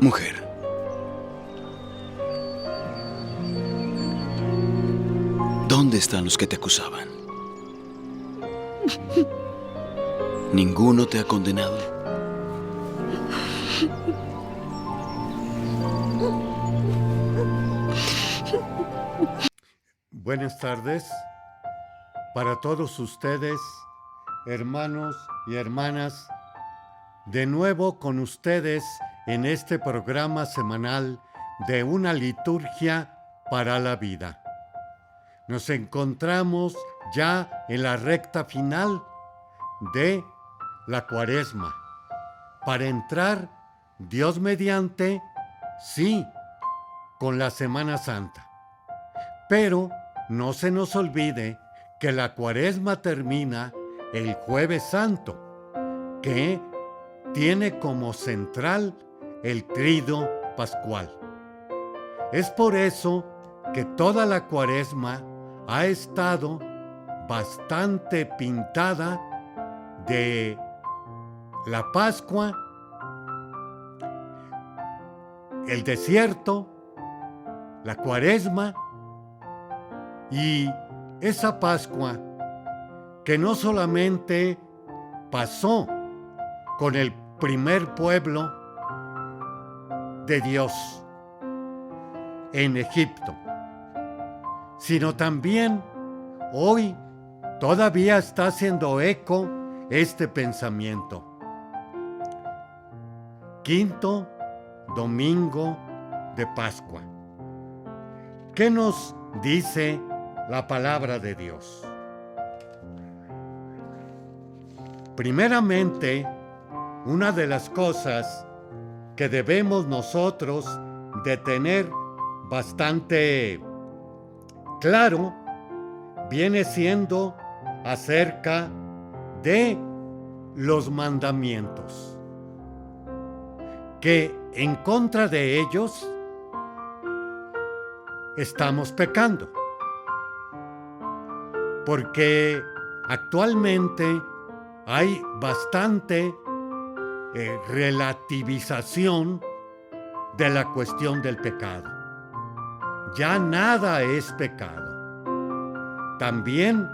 Mujer, ¿dónde están los que te acusaban? ¿Ninguno te ha condenado? Buenas tardes para todos ustedes, hermanos y hermanas. De nuevo con ustedes en este programa semanal de una liturgia para la vida. Nos encontramos ya en la recta final de la Cuaresma. Para entrar, Dios mediante, sí, con la Semana Santa. Pero no se nos olvide que la Cuaresma termina el Jueves Santo, que tiene como central el Triduo Pascual. Es por eso que toda la Cuaresma ha estado bastante pintada de la Pascua, el desierto, la Cuaresma y esa Pascua que no solamente pasó con el primer pueblo de Dios en Egipto, sino también hoy todavía está haciendo eco este pensamiento. Quinto domingo de Pascua. ¿Qué nos dice la palabra de Dios? Primeramente, una de las cosas que debemos nosotros de tener bastante claro viene siendo acerca de los mandamientos, que en contra de ellos estamos pecando, porque actualmente hay bastante relativización de la cuestión del pecado. Ya nada es pecado. También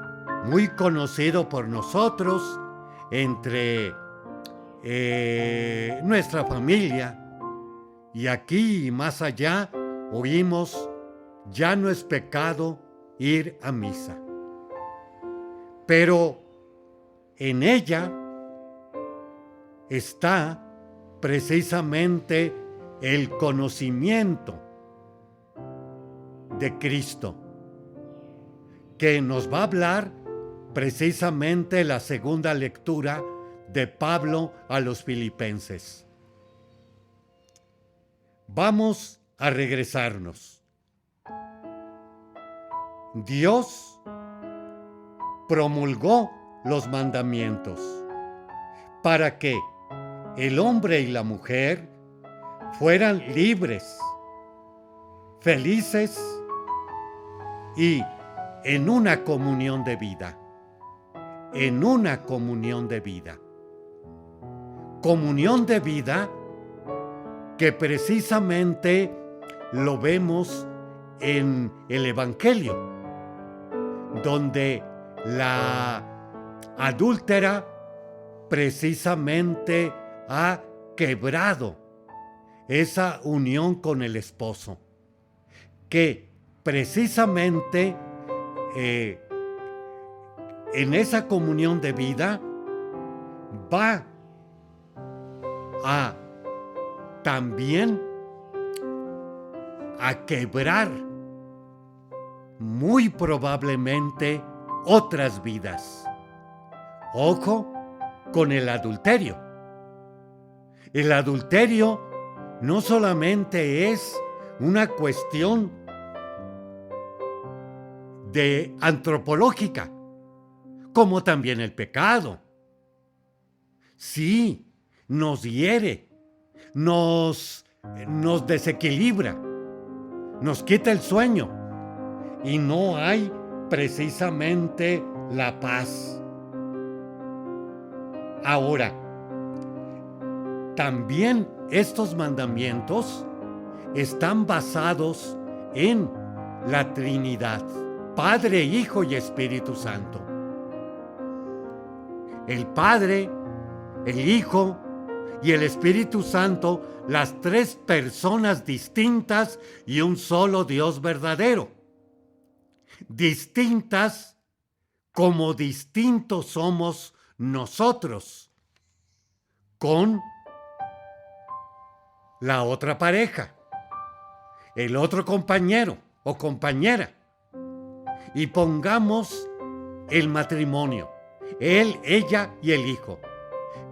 muy conocido por nosotros entre nuestra familia, y aquí y más allá oímos: ya no es pecado ir a misa. Pero en ella está precisamente el conocimiento de Cristo, que nos va a hablar precisamente la segunda lectura de Pablo a los Filipenses. Vamos a regresarnos. Dios promulgó los mandamientos para que el hombre y la mujer fueran libres, felices y en una comunión de vida. En una comunión de vida. Comunión de vida que precisamente lo vemos en el Evangelio, donde la adúltera precisamente ha quebrado esa unión con el esposo, que precisamente en esa comunión de vida va a también a quebrar muy probablemente otras vidas. Ojo con el adulterio. El adulterio no solamente es una cuestión de antropológica, como también el pecado. Sí, nos hiere, nos desequilibra, nos quita el sueño y no hay precisamente la paz. Ahora, también estos mandamientos están basados en la Trinidad, Padre, Hijo y Espíritu Santo. El Padre, el Hijo y el Espíritu Santo, las tres personas distintas y un solo Dios verdadero. Distintas como distintos somos nosotros con la otra pareja, el otro compañero o compañera. Y pongamos el matrimonio, él, ella y el hijo.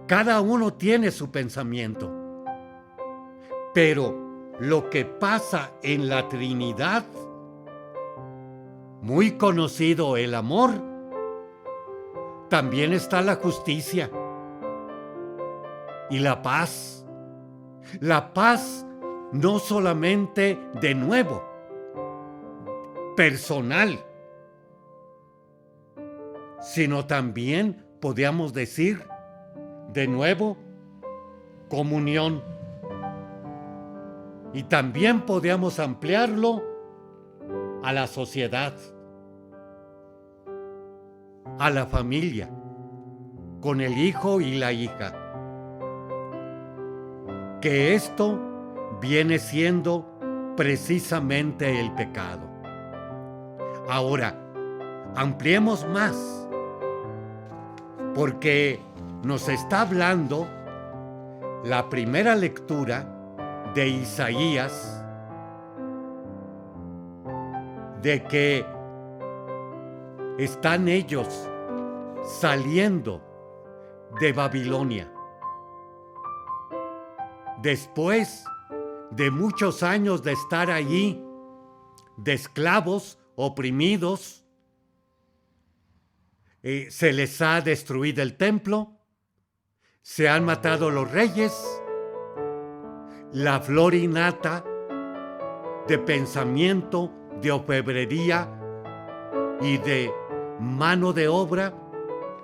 Cada uno tiene su pensamiento. Pero lo que pasa en la Trinidad, muy conocido el amor, también está la justicia y la paz. La paz no solamente de nuevo, personal, sino también, podríamos decir, de nuevo, comunión. Y también podríamos ampliarlo a la sociedad, a la familia, con el hijo y la hija. Que esto viene siendo precisamente el pecado. Ahora, ampliemos más, porque nos está hablando la primera lectura de Isaías, de que están ellos saliendo de Babilonia. Después de muchos años de estar allí, de esclavos, oprimidos, se les ha destruido el templo, se han matado los reyes, la flor y nata de pensamiento, de orfebrería y de mano de obra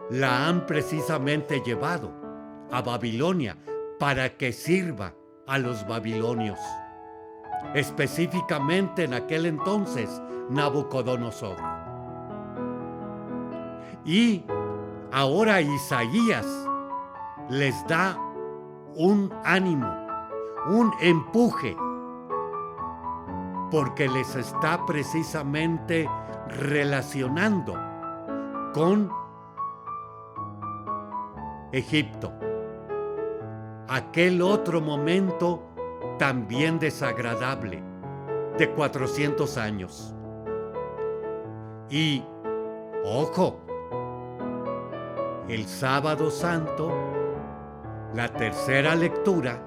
la han precisamente llevado a Babilonia para que sirva a los babilonios. Específicamente en aquel entonces, Nabucodonosor. Y ahora Isaías les da un ánimo, un empuje, porque les está precisamente relacionando con Egipto, aquel otro momento también desagradable de 400 años. Y, ojo, el sábado santo, la tercera lectura,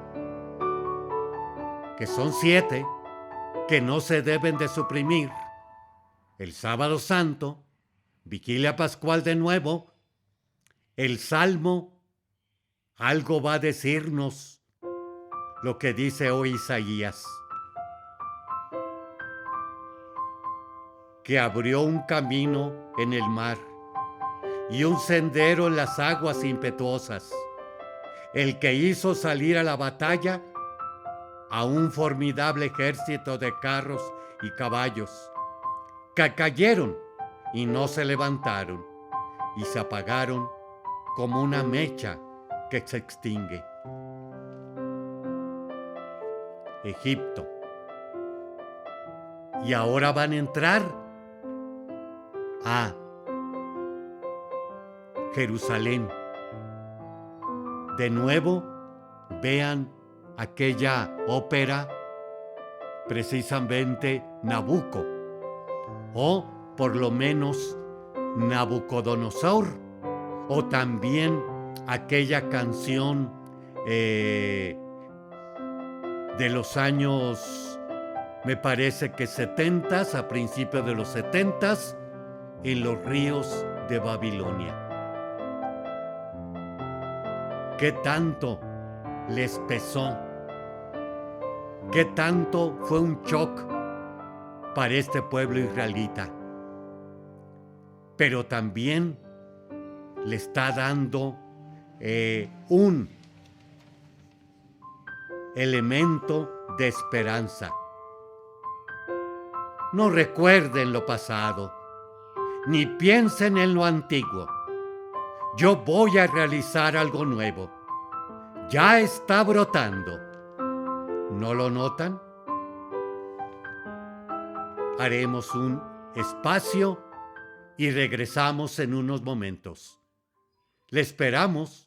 que son 7, que no se deben de suprimir, el sábado santo, vigilia pascual de nuevo, el salmo, algo va a decirnos lo que dice hoy Isaías, que abrió un camino en el mar y un sendero en las aguas impetuosas, el que hizo salir a la batalla a un formidable ejército de carros y caballos, que cayeron y no se levantaron, y se apagaron como una mecha que se extingue. Egipto. Y ahora van a entrar a Jerusalén. De nuevo, vean aquella ópera, precisamente Nabucco, o por lo menos Nabucodonosor, o también aquella canción de los años, me parece que 70s, a principios de los 70s, en los ríos de Babilonia. ¿Qué tanto les pesó? ¿Qué tanto fue un shock para este pueblo israelita? Pero también le está dando un elemento de esperanza. No recuerden lo pasado, ni piensen en lo antiguo. Yo voy a realizar algo nuevo. Ya está brotando. ¿No lo notan? Haremos un espacio y regresamos en unos momentos. Le esperamos.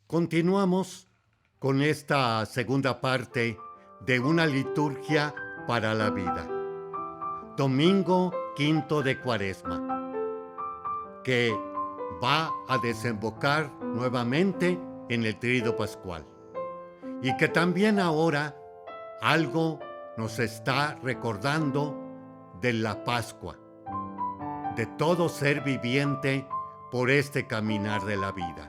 Continuamos con esta segunda parte de una liturgia para la vida. Domingo quinto de Cuaresma, que va a desembocar nuevamente en el Tríodo Pascual. Y que también ahora algo nos está recordando de la Pascua, de todo ser viviente por este caminar de la vida.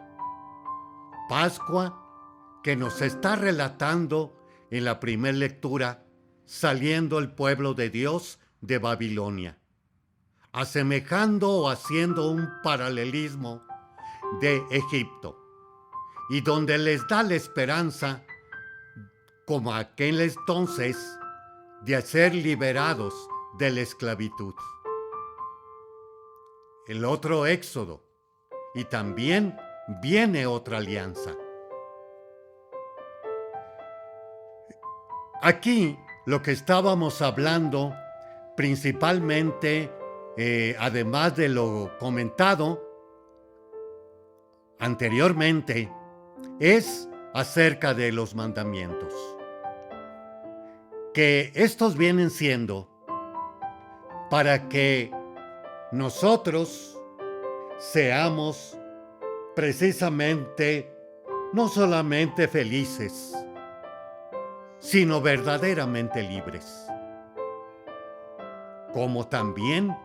Pascua que nos está relatando en la primera lectura, saliendo el pueblo de Dios de Babilonia, asemejando o haciendo un paralelismo de Egipto, y donde les da la esperanza, como aquel entonces, de ser liberados de la esclavitud. El otro éxodo, y también viene otra alianza. Aquí lo que estábamos hablando principalmente, además de lo comentado anteriormente, es acerca de los mandamientos. Que estos vienen siendo para que nosotros seamos precisamente no solamente felices, sino verdaderamente libres. Como también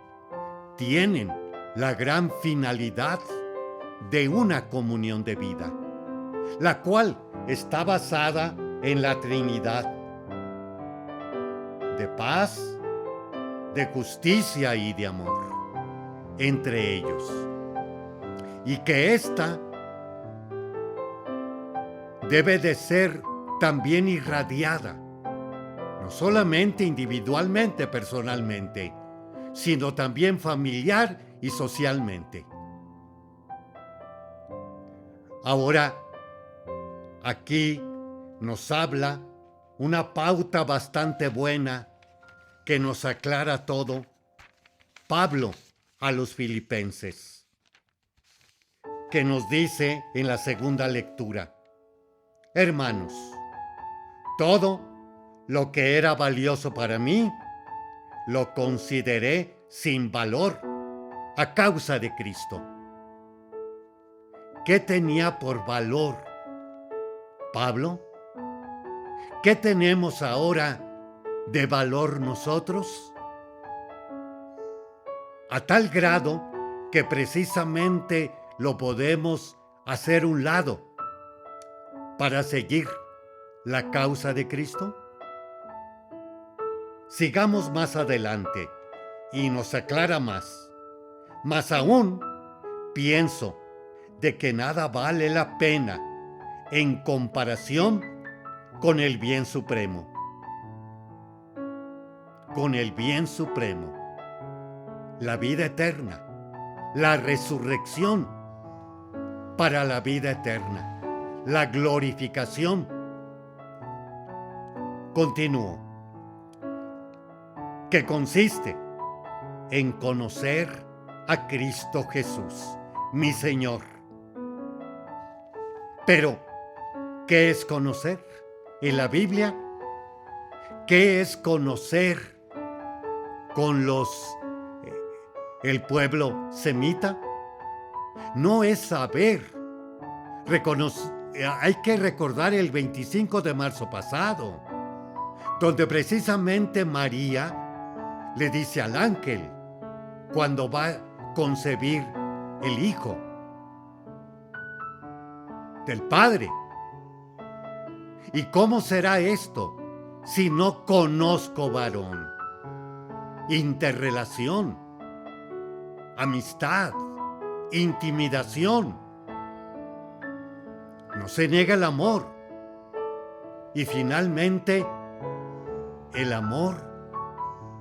tienen la gran finalidad de una comunión de vida, la cual está basada en la Trinidad, de paz, de justicia y de amor entre ellos. Y que ésta debe de ser también irradiada, no solamente individualmente, personalmente, sino también familiar y socialmente. Ahora, aquí nos habla una pauta bastante buena que nos aclara todo Pablo a los filipenses, que nos dice en la segunda lectura: hermanos, todo lo que era valioso para mí, lo consideré sin valor a causa de Cristo. ¿Qué tenía por valor Pablo? ¿Qué tenemos ahora de valor nosotros? A tal grado que precisamente lo podemos hacer un lado para seguir la causa de Cristo. Sigamos más adelante y nos aclara más. Más aún, pienso de que nada vale la pena en comparación con el bien supremo. Con el bien supremo. La vida eterna, la resurrección para la vida eterna, la glorificación Continúo. Que consiste en conocer a Cristo Jesús, mi Señor. Pero, ¿qué es conocer? En la Biblia, ¿qué es conocer con el pueblo semita? No es saber. Hay que recordar el 25 de marzo pasado, donde precisamente María le dice al ángel, cuando va a concebir el Hijo del Padre: ¿y cómo será esto si no conozco varón? Interrelación, amistad, intimidación. No se niega el amor. Y finalmente, el amor,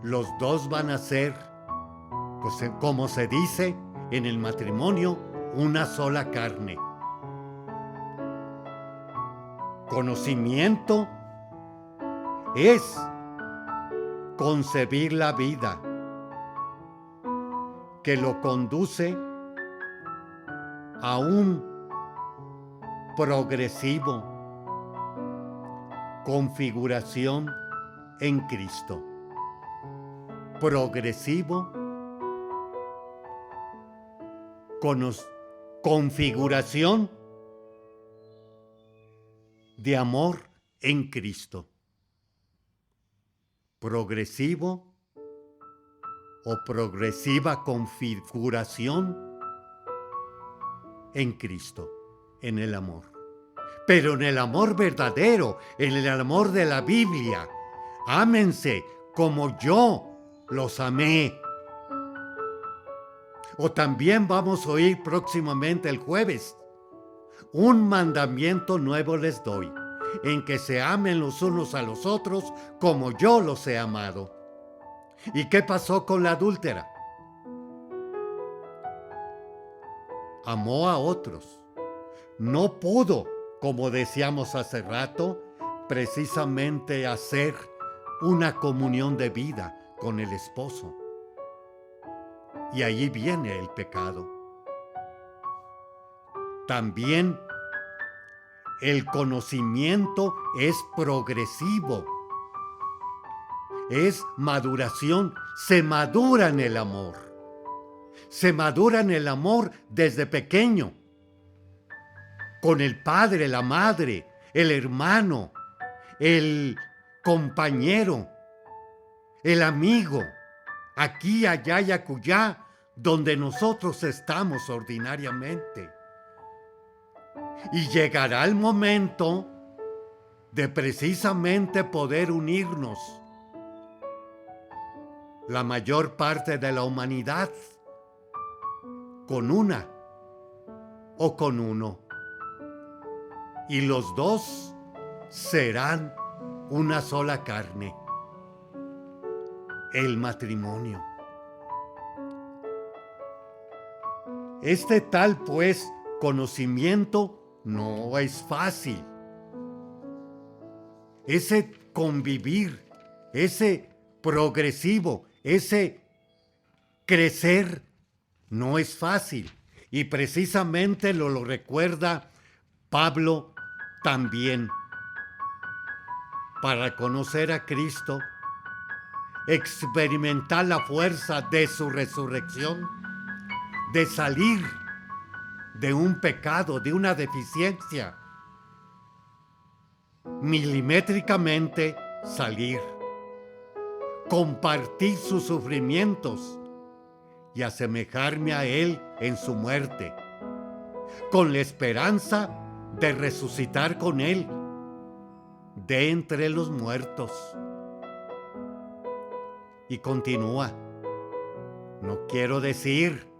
los dos van a ser, como se dice en el matrimonio, una sola carne. Conocimiento es concebir la vida, que lo conduce a un progresivo configuración en Cristo. Progresivo configuración de amor en Cristo. Progresivo o progresiva configuración en Cristo, en el amor. Pero en el amor verdadero, en el amor de la Biblia. Ámense como yo los amé. O también vamos a oír próximamente el jueves: un mandamiento nuevo les doy, en que se amen los unos a los otros como yo los he amado. ¿Y qué pasó con la adúltera? Amó a otros. No pudo, como decíamos hace rato, precisamente hacer una comunión de vida con el esposo. Y allí viene el pecado. También el conocimiento es progresivo. Es maduración. Se madura en el amor. Se madura en el amor desde pequeño. Con el padre, la madre, el hermano, el compañero, el amigo, aquí, allá y acullá, donde nosotros estamos ordinariamente. Y llegará el momento de precisamente poder unirnos, la mayor parte de la humanidad, con una o con uno. Y los dos serán una sola carne. El matrimonio. Este tal, pues, conocimiento no es fácil. Ese convivir, ese progresivo, ese crecer, no es fácil. Y precisamente lo recuerda Pablo también. Para conocer a Cristo, experimentar la fuerza de su resurrección, de salir de un pecado, de una deficiencia, milimétricamente salir, compartir sus sufrimientos y asemejarme a Él en su muerte, con la esperanza de resucitar con Él de entre los muertos. Y continúa: no quiero decir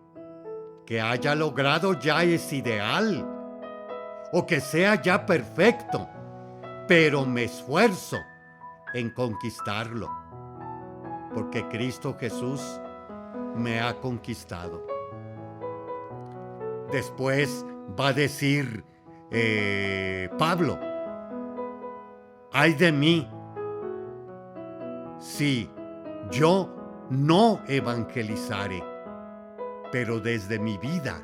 que haya logrado ya ese ideal o que sea ya perfecto, pero me esfuerzo en conquistarlo, porque Cristo Jesús me ha conquistado. Después va a decir Pablo: ay de mí si yo no evangelizare, pero desde mi vida,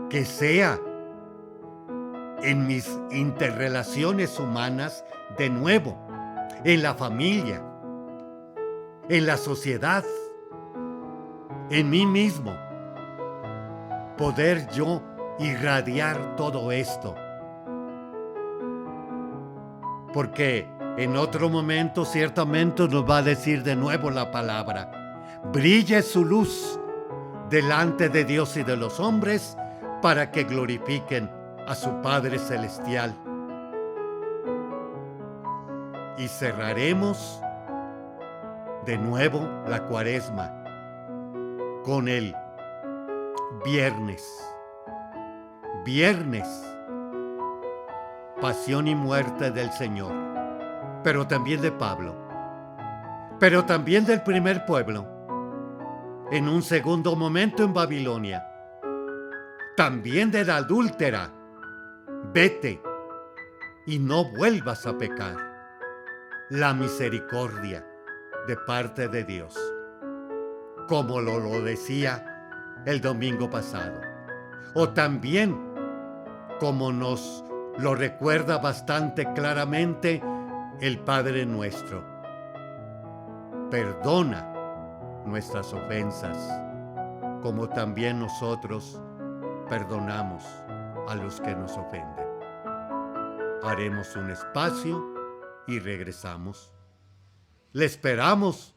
que sea en mis interrelaciones humanas, de nuevo, en la familia, en la sociedad, en mí mismo, poder yo irradiar todo esto. Porque en otro momento ciertamente nos va a decir de nuevo la palabra: brille su luz delante de Dios y de los hombres para que glorifiquen a su Padre Celestial. Y cerraremos de nuevo la Cuaresma con el viernes, pasión y muerte del Señor, pero también de Pablo, pero también del primer pueblo, en un segundo momento en Babilonia, también de la adúltera: vete y no vuelvas a pecar. La misericordia de parte de Dios, como lo decía el domingo pasado, o también como nos lo recuerda bastante claramente el Padre Nuestro: perdona nuestras ofensas, como también nosotros perdonamos a los que nos ofenden. Haremos un espacio y regresamos. Le esperamos.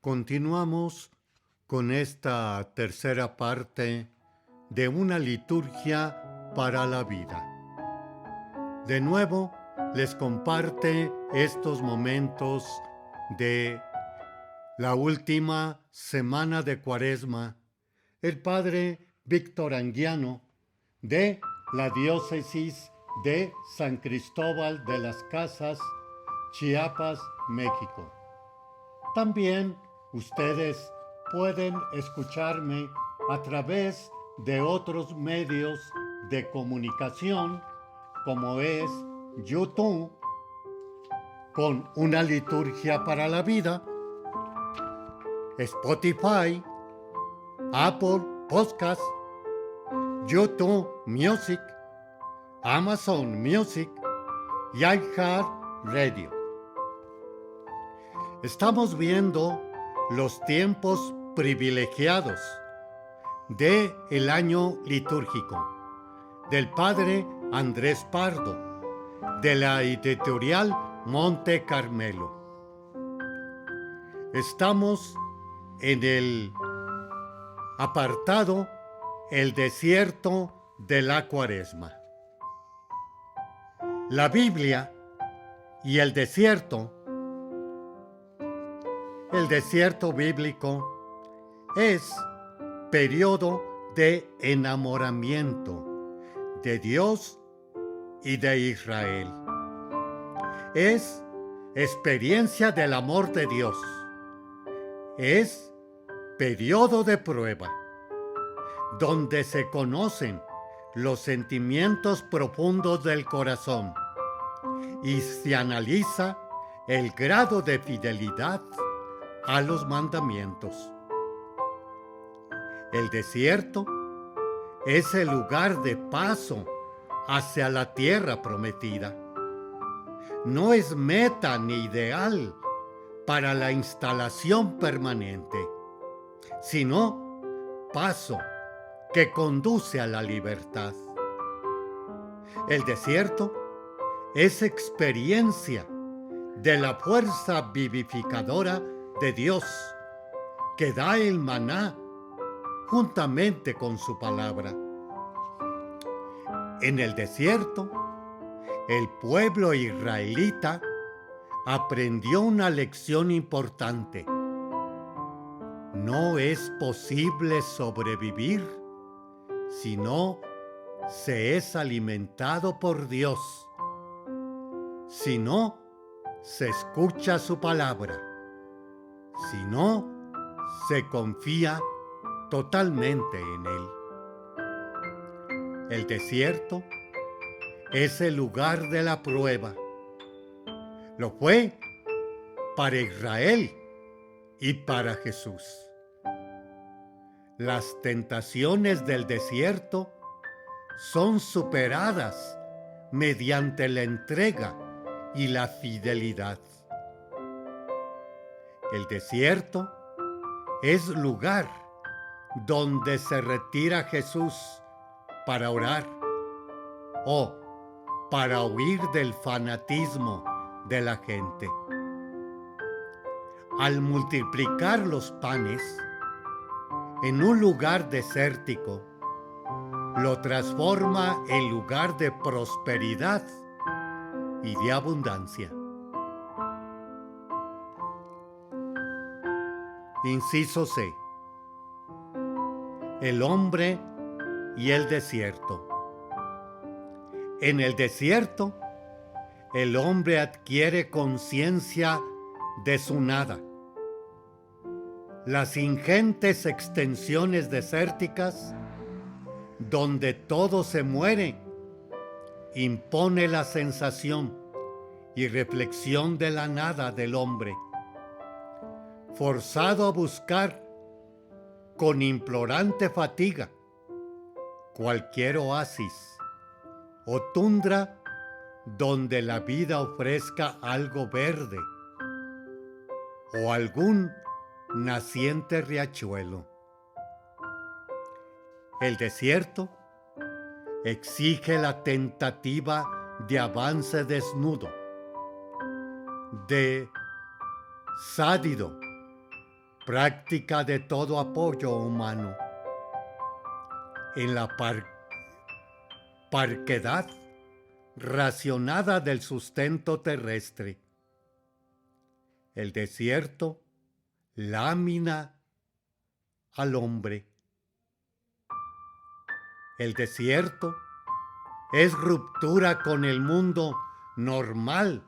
Continuamos con esta tercera parte de una liturgia para la vida. De nuevo, les comparte estos momentos de la última semana de Cuaresma el padre Víctor Anguiano, de la diócesis de San Cristóbal de las Casas, Chiapas, México. También ustedes pueden escucharme a través de otros medios de comunicación, como es YouTube, con una liturgia para la vida, Spotify, Apple Podcast, YouTube Music, Amazon Music y iHeartRadio. Estamos viendo los tiempos privilegiados del año litúrgico del padre Andrés Pardo, de la editorial Monte Carmelo. Estamos en el apartado El desierto de la Cuaresma. La Biblia y el desierto bíblico es periodo de enamoramiento de Dios y de Israel. Es experiencia del amor de Dios. Es periodo de prueba, donde se conocen los sentimientos profundos del corazón y se analiza el grado de fidelidad a los mandamientos. El desierto es el lugar de paso hacia la tierra prometida. no es meta ni ideal para la instalación permanente, sino paso que conduce a la libertad. El desierto es experiencia de la fuerza vivificadora de Dios que da el maná juntamente con su palabra. En el desierto, el pueblo israelita aprendió una lección importante. No es posible sobrevivir si no se es alimentado por Dios, si no se escucha su palabra, si no se confía totalmente en Él. El desierto es el lugar de la prueba. Lo fue para Israel y para Jesús. Las tentaciones del desierto son superadas mediante la entrega y la fidelidad. El desierto es lugar donde se retira Jesús para orar o para huir del fanatismo de la gente. Al multiplicar los panes en un lugar desértico, lo transforma en lugar de prosperidad y de abundancia. Inciso C. El hombre y el desierto. En el desierto, el hombre adquiere conciencia de su nada. Las ingentes extensiones desérticas, donde todo se muere, impone la sensación y reflexión de la nada del hombre, forzado a buscar con implorante fatiga cualquier oasis o tundra donde la vida ofrezca algo verde o algún naciente riachuelo. El desierto exige la tentativa de avance desnudo, de sádido, práctica de todo apoyo humano. En la parquedad racionada del sustento terrestre. El desierto lámina al hombre. El desierto es ruptura con el mundo normal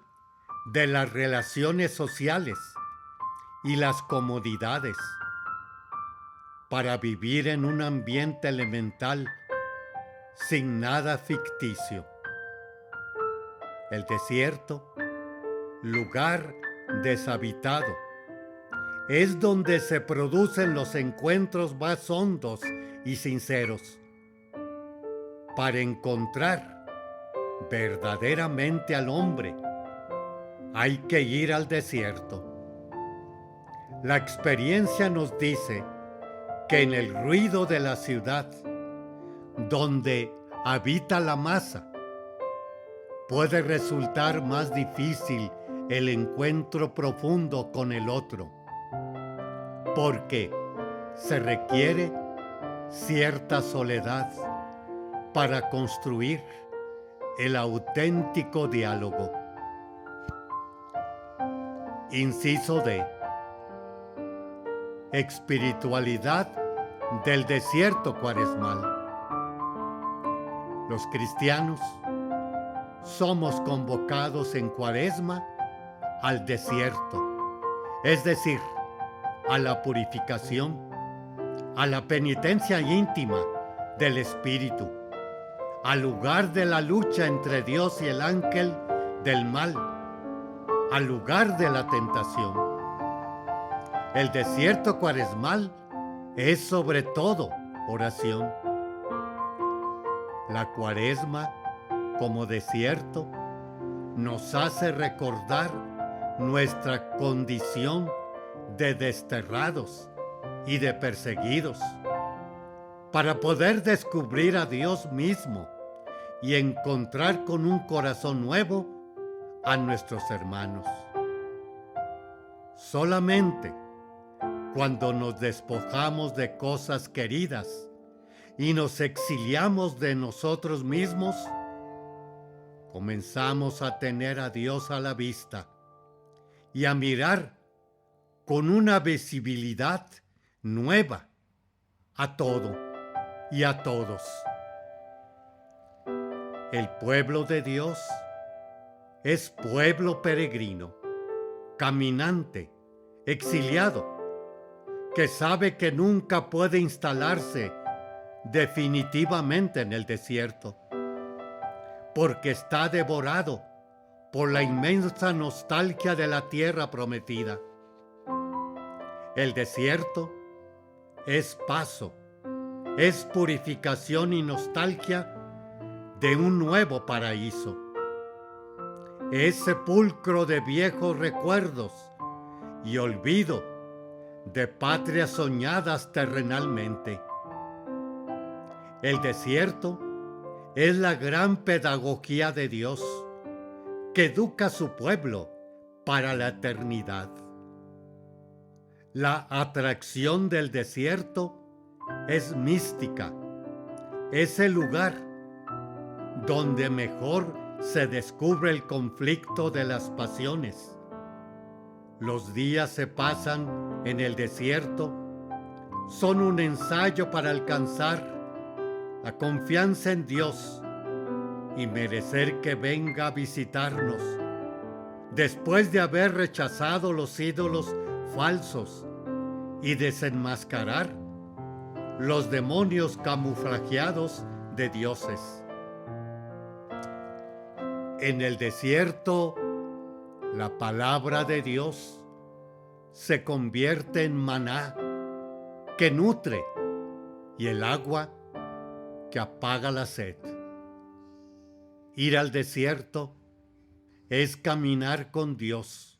de las relaciones sociales y las comodidades para vivir en un ambiente elemental sin nada ficticio. El desierto, lugar deshabitado, es donde se producen los encuentros más hondos y sinceros. Para encontrar verdaderamente al hombre, hay que ir al desierto. La experiencia nos dice que en el ruido de la ciudad, donde habita la masa, puede resultar más difícil el encuentro profundo con el otro, porque se requiere cierta soledad para construir el auténtico diálogo. Inciso D. Espiritualidad del desierto cuaresmal. Los cristianos somos convocados en Cuaresma al desierto, es decir, a la purificación, a la penitencia íntima del espíritu, al lugar de la lucha entre Dios y el ángel del mal, al lugar de la tentación. El desierto cuaresmal es sobre todo oración. La Cuaresma, como desierto, nos hace recordar nuestra condición de desterrados y de perseguidos, para poder descubrir a Dios mismo y encontrar con un corazón nuevo a nuestros hermanos. Solamente cuando nos despojamos de cosas queridas y nos exiliamos de nosotros mismos, comenzamos a tener a Dios a la vista y a mirar con una visibilidad nueva a todo y a todos. El pueblo de Dios es pueblo peregrino, caminante, exiliado, que sabe que nunca puede instalarse definitivamente en el desierto, porque está devorado por la inmensa nostalgia de la tierra prometida. El desierto es paso, es purificación y nostalgia de un nuevo paraíso. Es sepulcro de viejos recuerdos y olvido de patrias soñadas terrenalmente. El desierto es la gran pedagogía de Dios que educa a su pueblo para la eternidad. La atracción del desierto es mística, es el lugar donde mejor se descubre el conflicto de las pasiones. Los días se pasan en el desierto, son un ensayo para alcanzar la confianza en Dios y merecer que venga a visitarnos después de haber rechazado los ídolos falsos y desenmascarar los demonios camuflajeados de dioses. En el desierto, la palabra de Dios se convierte en maná que nutre y el agua que apaga la sed. Ir al desierto es caminar con Dios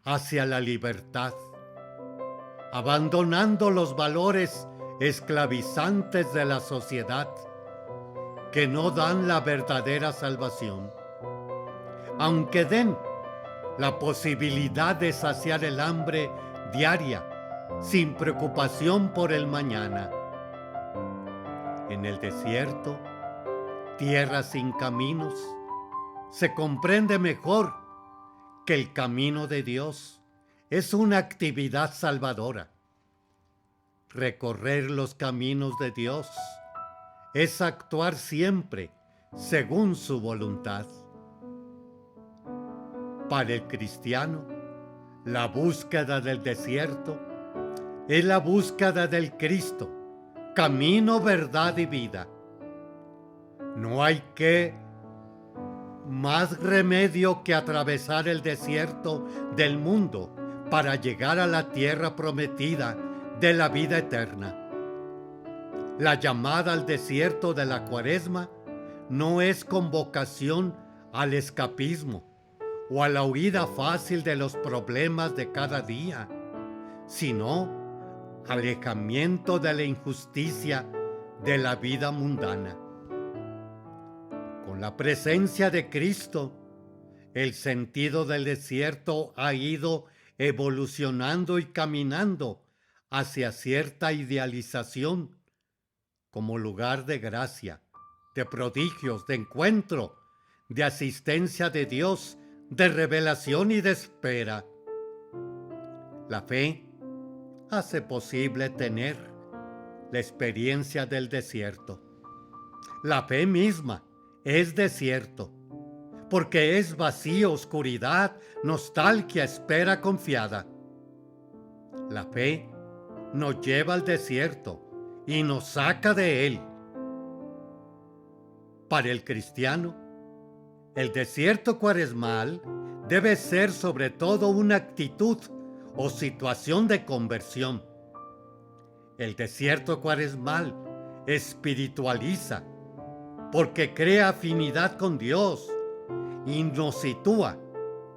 hacia la libertad, abandonando los valores esclavizantes de la sociedad que no dan la verdadera salvación, aunque den la posibilidad de saciar el hambre diaria sin preocupación por el mañana. En el desierto, tierra sin caminos, se comprende mejor que el camino de Dios es una actividad salvadora. Recorrer los caminos de Dios es actuar siempre según su voluntad. Para el cristiano, la búsqueda del desierto es la búsqueda del Cristo, camino, verdad y vida. No hay más remedio que atravesar el desierto del mundo para llegar a la tierra prometida de la vida eterna. La llamada al desierto de la Cuaresma no es convocación al escapismo o a la huida fácil de los problemas de cada día, sino alejamiento de la injusticia de la vida mundana. Con la presencia de Cristo, el sentido del desierto ha ido evolucionando y caminando hacia cierta idealización como lugar de gracia, de prodigios, de encuentro, de asistencia de Dios, de revelación y de espera. La fe hace posible tener la experiencia del desierto. La fe misma es desierto, porque es vacío, oscuridad, nostalgia, espera confiada. La fe nos lleva al desierto y nos saca de él. Para el cristiano, el desierto cuaresmal debe ser sobre todo una actitud o situación de conversión. El desierto cuaresmal espiritualiza porque crea afinidad con Dios y nos sitúa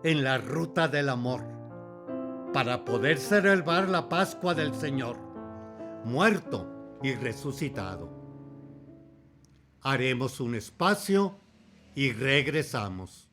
en la ruta del amor para poder celebrar la Pascua del Señor, muerto y resucitado. Haremos un espacio y regresamos.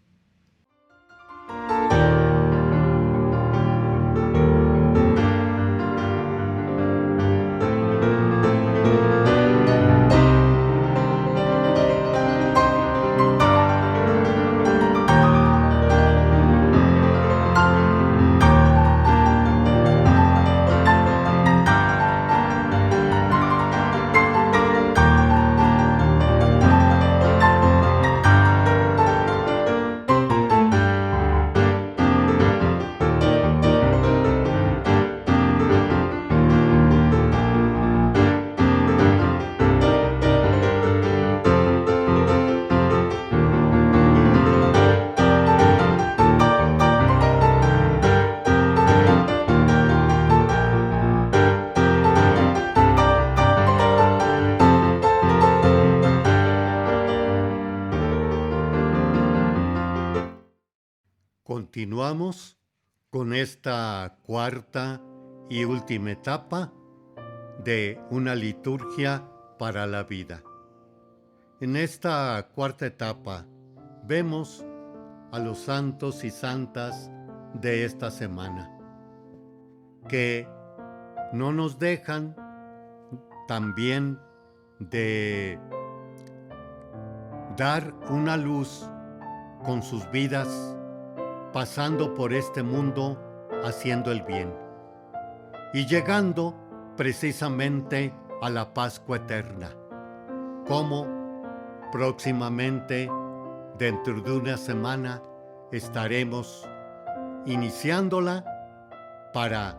Continuamos con esta cuarta y última etapa de una liturgia para la vida. En esta cuarta etapa vemos a los santos y santas de esta semana, que no nos dejan también de dar una luz con sus vidas, pasando por este mundo haciendo el bien y llegando precisamente a la Pascua eterna, como próximamente, dentro de una semana, estaremos iniciándola para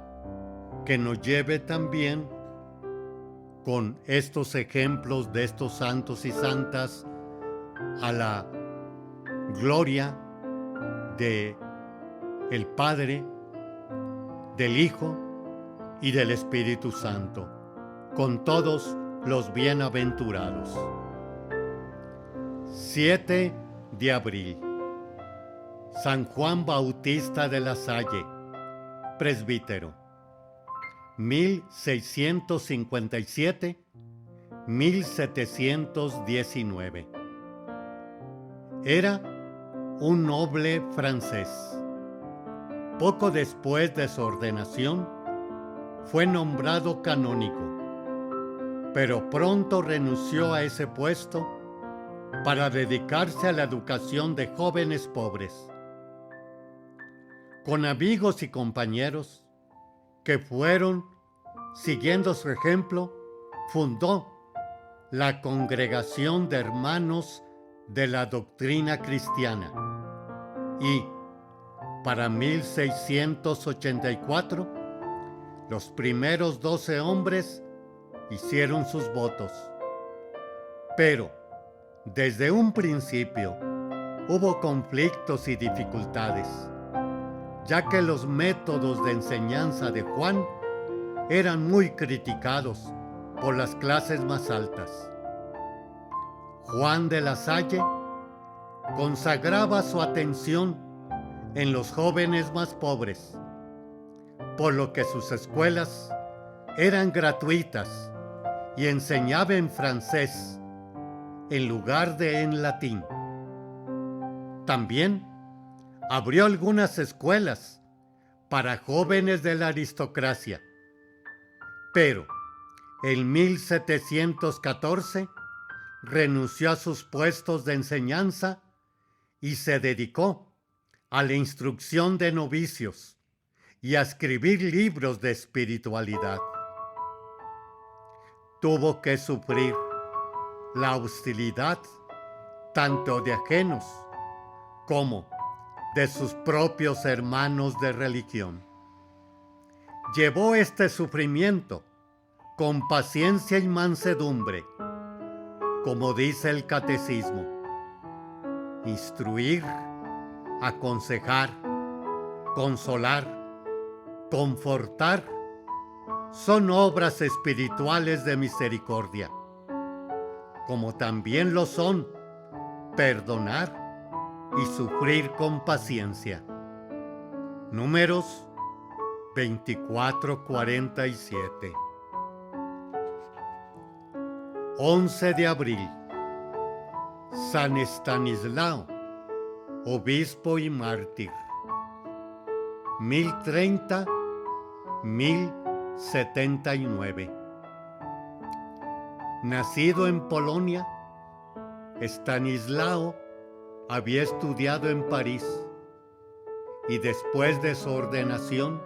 que nos lleve también con estos ejemplos de estos santos y santas a la gloria de el Padre, del Hijo y del Espíritu Santo, con todos los bienaventurados. 7 de abril. San Juan Bautista de la Salle, presbítero. 1657-1719. Era un noble francés. Poco después de su ordenación, fue nombrado canónigo, pero pronto renunció a ese puesto para dedicarse a la educación de jóvenes pobres. Con amigos y compañeros que fueron siguiendo su ejemplo, fundó la Congregación de Hermanos de la Doctrina Cristiana y para 1684 los primeros 12 hombres hicieron sus votos. Pero desde un principio hubo conflictos y dificultades, ya que los métodos de enseñanza de Juan eran muy criticados por las clases más altas. Juan de la Salle consagraba su atención en los jóvenes más pobres, por lo que sus escuelas eran gratuitas y enseñaba en francés en lugar de en latín. También abrió algunas escuelas para jóvenes de la aristocracia, pero en 1714 renunció a sus puestos de enseñanza y se dedicó a la instrucción de novicios y a escribir libros de espiritualidad. Tuvo que sufrir la hostilidad tanto de ajenos como de sus propios hermanos de religión. Llevó este sufrimiento con paciencia y mansedumbre, como dice el catecismo. Instruir, aconsejar, consolar, confortar son obras espirituales de misericordia, como también lo son perdonar y sufrir con paciencia. Números 24:47. 11 de abril. San Estanislao, obispo y mártir. 1030-1079. Nacido en Polonia, Estanislao había estudiado en París y después de su ordenación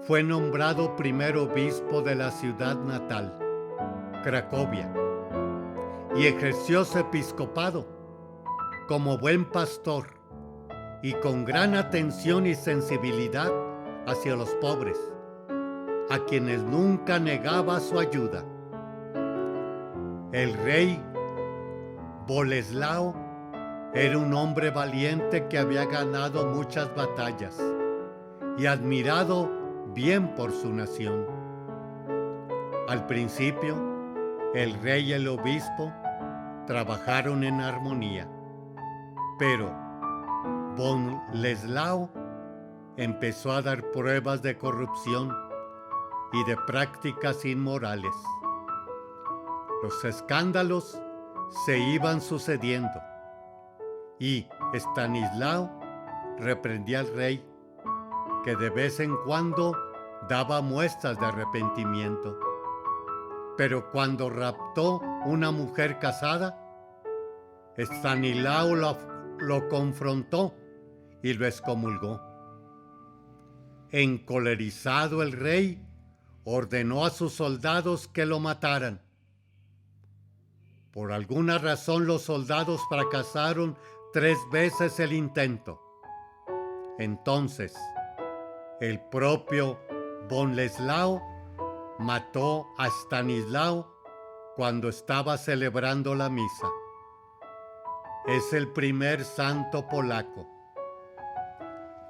fue nombrado primer obispo de la ciudad natal, Cracovia, y ejerció su episcopado como buen pastor y con gran atención y sensibilidad hacia los pobres, a quienes nunca negaba su ayuda. El rey Boleslao era un hombre valiente que había ganado muchas batallas y admirado bien por su nación. Al principio, el rey y el obispo trabajaron en armonía, pero Boleslao empezó a dar pruebas de corrupción y de prácticas inmorales. Los escándalos se iban sucediendo y Estanislao reprendía al rey, que de vez en cuando daba muestras de arrepentimiento. Pero cuando raptó una mujer casada, Estanislao lo confrontó y lo excomulgó. Encolerizado el rey, ordenó a sus soldados que lo mataran. Por alguna razón los soldados fracasaron 3 veces el intento. Entonces, el propio Boleslao mató a Estanislao cuando estaba celebrando la misa. Es el primer santo polaco.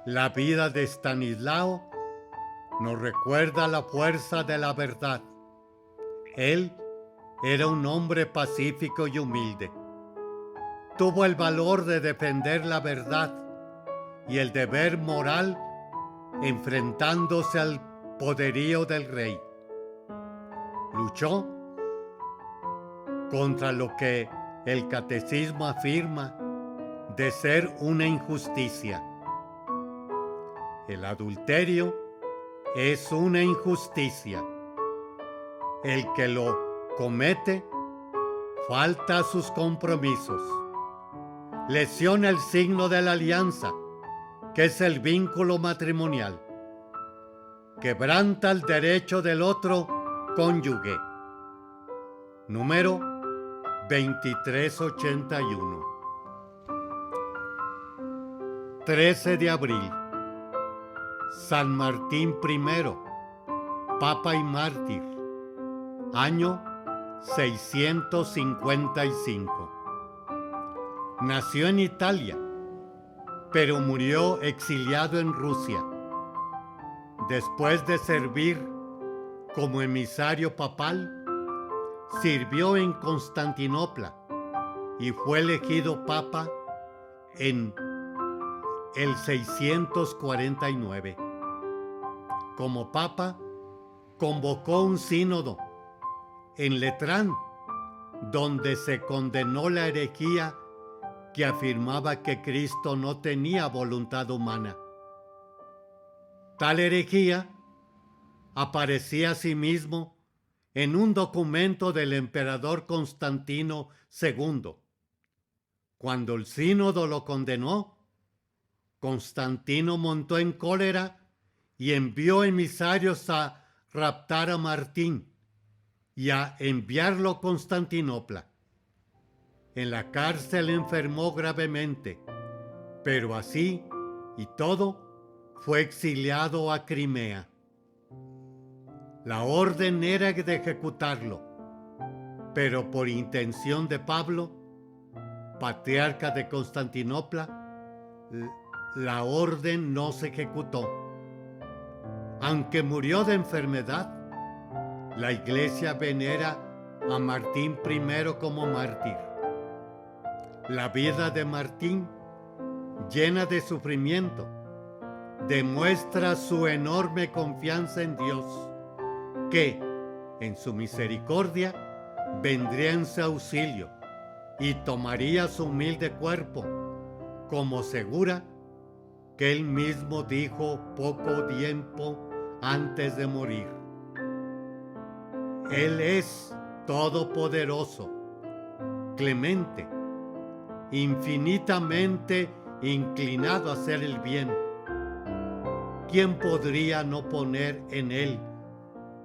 La vida de Estanislao nos recuerda la fuerza de la verdad. Él era un hombre pacífico y humilde. Tuvo el valor de defender la verdad y el deber moral enfrentándose al poderío del rey. Luchó contra lo que el catecismo afirma de ser una injusticia. El adulterio es una injusticia. El que lo comete falta a sus compromisos. Lesiona el signo de la alianza, que es el vínculo matrimonial. Quebranta el derecho del otro cónyuge. Número 2381. 13 de abril. San Martín I, Papa y mártir. Año 655. Nació en Italia, pero murió exiliado en Rusia. Después de servir como emisario papal, sirvió en Constantinopla y fue elegido papa en el 649. Como papa, convocó un sínodo en Letrán, donde se condenó la herejía que afirmaba que Cristo no tenía voluntad humana. Tal herejía aparecía asimismo en un documento del emperador Constantino II. Cuando el sínodo lo condenó, Constantino montó en cólera y envió emisarios a raptar a Martín y a enviarlo a Constantinopla. En la cárcel enfermó gravemente, pero así y todo fue exiliado a Crimea. La orden era de ejecutarlo, pero por intención de Pablo, patriarca de Constantinopla, la orden no se ejecutó. Aunque murió de enfermedad, la Iglesia venera a Martín I como mártir. La vida de Martín llena de sufrimiento, demuestra su enorme confianza en Dios, que, en su misericordia, vendría en su auxilio y tomaría su humilde cuerpo, como segura que él mismo dijo poco tiempo antes de morir. Él es todopoderoso, clemente, infinitamente inclinado a hacer el bien. ¿Quién podría no poner en él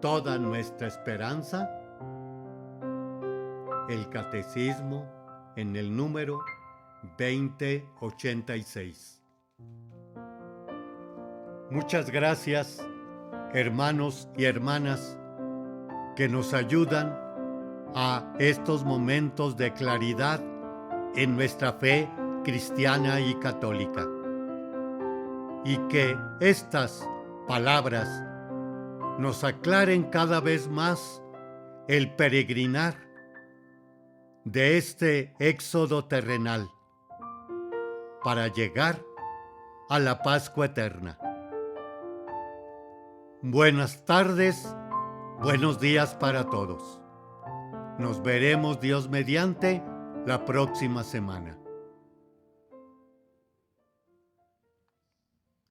toda nuestra esperanza? El Catecismo en el número 2086. Muchas gracias, hermanos y hermanas, que nos ayudan a estos momentos de claridad en nuestra fe cristiana y católica. Y que estas palabras nos aclaren cada vez más el peregrinar de este éxodo terrenal para llegar a la Pascua eterna. Buenas tardes, buenos días para todos. Nos veremos, Dios mediante, la próxima semana.